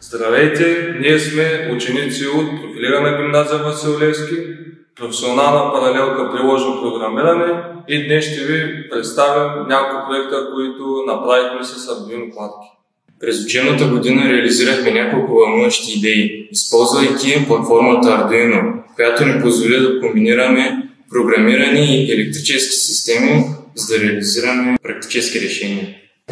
Здравейте, ние сме ученици от профилирана гимназия Васил Левски, професионална паралелка приложно програмиране и днес ще ви представим няколко проекта, които направихме с Arduino платки. През учебната година реализирахме няколко вълнуващи идеи, използвайки платформата Arduino, която ни позволи да комбинираме програмирани и електрически системи, за да реализираме практически решения.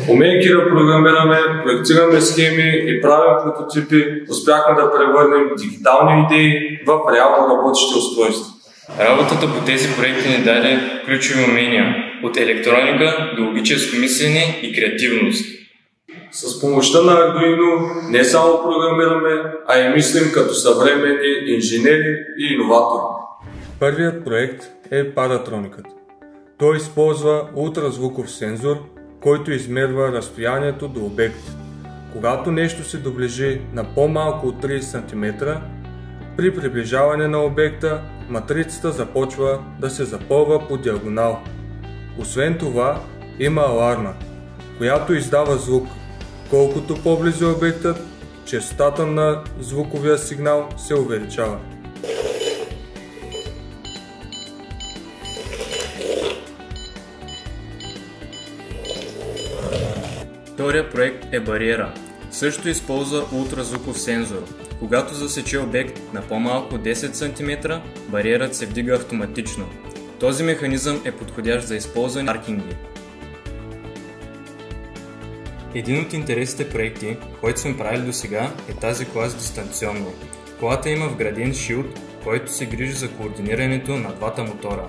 Умейки да програмираме, проектираме схеми и правим прототипи, успяхме да превърнем дигитални идеи в реално работещи устройства. Работата по тези проекти ни даде ключови умения от електроника до логическо мислене и креативност. С помощта на Arduino не само програмираме, а и мислим като съвременни инженери и иноватори. Първият проект е паратроникът. Той използва ултразвуков сензор, който измерва разстоянието до обект. Когато нещо се доближи на по-малко от 30 см, при приближаване на обекта, матрицата започва да се запълва по диагонал. Освен това, има аларма, която издава звук. Колкото по-близо е обектът, честотата на звуковия сигнал се увеличава. Вторият проект е бариера. Също използва ултразвуков сензор. Когато засече обект на по-малко 10 см, бариерът се вдига автоматично. Този механизъм е подходящ за използване на паркинги. Един от интересните проекти, който сме правили до сега, е тази кола с дистанционно. Колата има вграден шилд, който се грижи за координирането на двата мотора.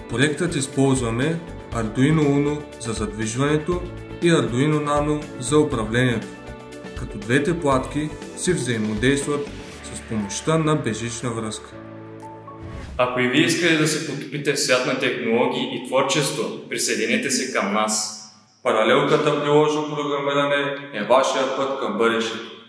В проектът използваме Arduino Uno за задвижването и Arduino Nano за управлението, като двете платки си взаимодействат с помощта на безжична връзка. Ако и вие искате да се потопите в свят на технологии и творчество, присъединете се към нас. Паралелката приложно програмиране е вашия път към бъдещето.